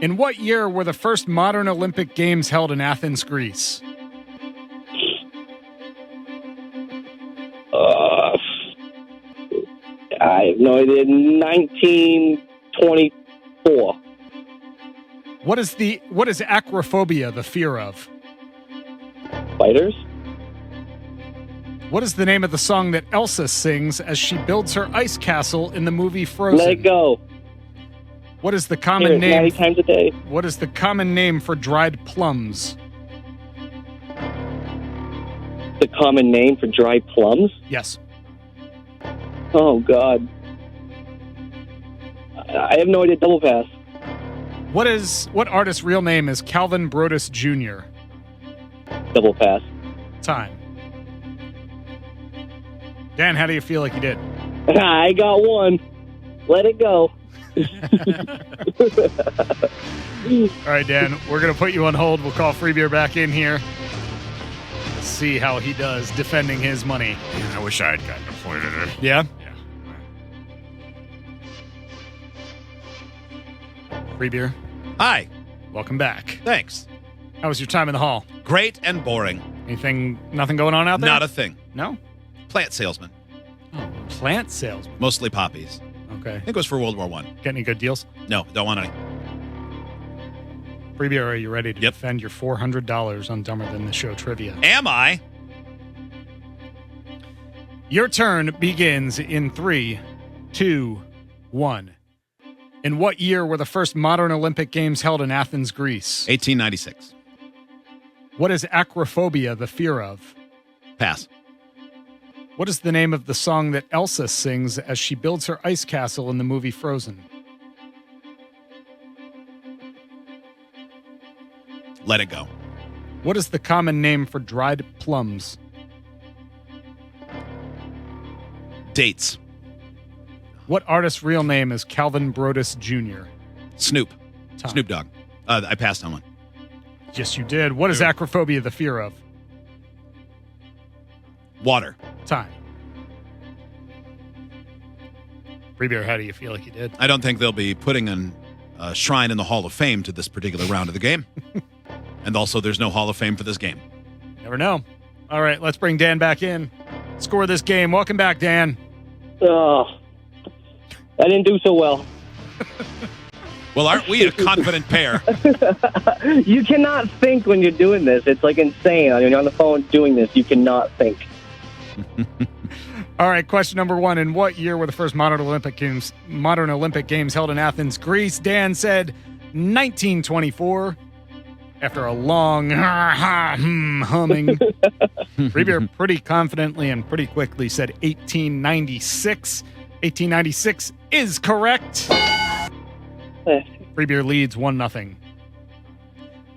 In what year were the first modern Olympic Games held in Athens, Greece? I have no idea. 1924. What is acrophobia the fear of? Spiders? What is the name of the song that Elsa sings as she builds her ice castle in the movie Frozen? Let it go. What is the common name? 90 times a day. What is the common name for dried plums? The common name for dried plums? Yes. Oh, God. I have no idea. Double pass. What artist's real name is Calvin Broadus Jr.? Double pass. Time. Dan, how do you feel like you did? I got one. Let it go. All right, Dan, we're going to put you on hold. We'll call Free Beer back in here. See how he does defending his money. Man, I wish I had gotten a point at it. Yeah? Yeah. Free Beer, Hi. welcome back. Thanks. How was your time in the hall? Great and boring. Nothing going on out there? Not a thing. No? Plant salesman. Oh, plant salesman. Mostly poppies. Okay. I think it was for World War I. Get any good deals? No, don't want any. Free Beer, are you ready to Yep. defend your $400 on Dumber Than the Show trivia? Am I? Your turn begins in 3, 2, 1. In what year were the first modern Olympic Games held in Athens, Greece? 1896. What is acrophobia the fear of? Pass. What is the name of the song that Elsa sings as she builds her ice castle in the movie Frozen? Let it go. What is the common name for dried plums? Dates. What artist's real name is Calvin Broadus Jr.? Snoop. Tom. Snoop Dogg. I passed on one. Yes, you did. What is acrophobia the fear of? Water. Time. Free Beer, how do you feel like you did? I don't think they'll be putting a shrine in the Hall of Fame to this particular round of the game. And also, there's no Hall of Fame for this game. Never know. All right, let's bring Dan back in. Score this game. Welcome back, Dan. Oh, I didn't do so well. Well, aren't we a confident pair? You cannot think when you're doing this. It's like insane. When you're on the phone doing this, you cannot think. All right, question number 1. In what year were the first modern Olympic Games held in Athens, Greece? Dan said 1924. After a long humming, Free Beer pretty confidently and pretty quickly said 1896. 1896 is correct. Free Beer leads 1-0.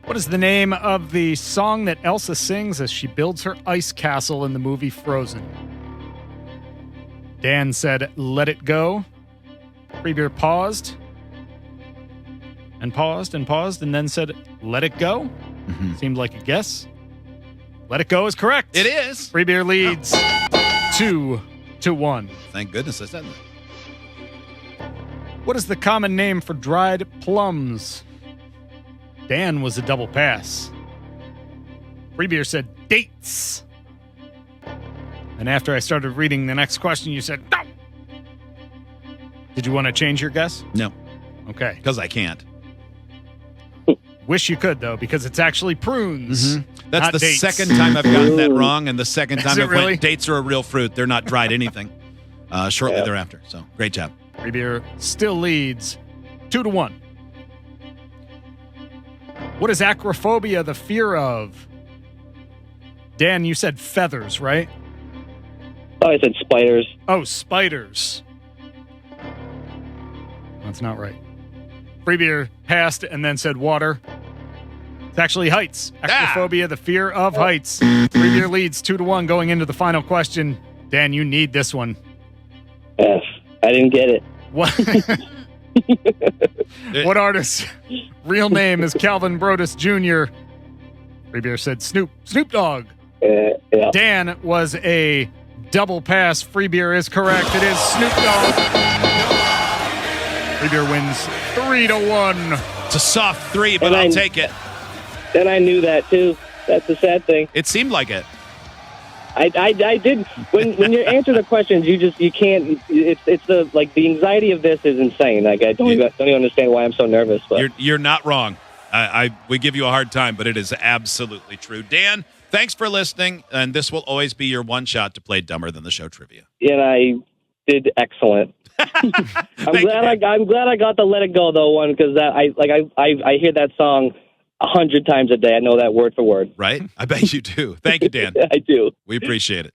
What is the name of the song that Elsa sings as she builds her ice castle in the movie Frozen? Dan said, let it go. Free Beer paused and paused and paused and then said, let it go. Mm-hmm. Seemed like a guess. Let it go is correct. It is. Free Beer leads 2-1. Thank goodness I said that. What is the common name for dried plums? Dan was a double pass. Free Beer said dates. And after I started reading the next question, you said no. Did you want to change your guess? No, Okay. because I can't. Wish you could, though, because it's actually prunes. Mm-hmm. That's not the dates. second time I've gotten that wrong, and the second time it I've really? went, dates are a real fruit. They're not dried anything shortly thereafter. So, great job. Free Beer still leads 2-1. What is acrophobia the fear of? Dan, you said feathers, right? Oh, I said spiders. Oh, spiders. That's not right. Free Beer passed and then said water. It's actually heights. Acrophobia, the fear of heights. Free Beer leads 2-1 going into the final question. Dan, you need this one. F. I didn't get it. What artist's real name is Calvin Broadus Jr.? Free Beer said Snoop Dogg. Yeah. Dan was a double pass. Free Beer is correct. It is Snoop Dogg. Free Beer wins 3-1. It's a soft 3, but And I'll take it. And I knew that too. That's the sad thing. It seemed like it. I did. When you answer the questions, you can't. It's the anxiety of this is insane. Like I don't even understand why I'm so nervous. But You're not wrong. We give you a hard time, but it is absolutely true. Dan, thanks for listening, and this will always be your one shot to play Dumber Than the Show trivia. and I did excellent. I'm glad I got the Let It Go though one because I hear that song 100 times a day. I know that word for word. Right? I bet you do. Thank you, Dan. I do. We appreciate it.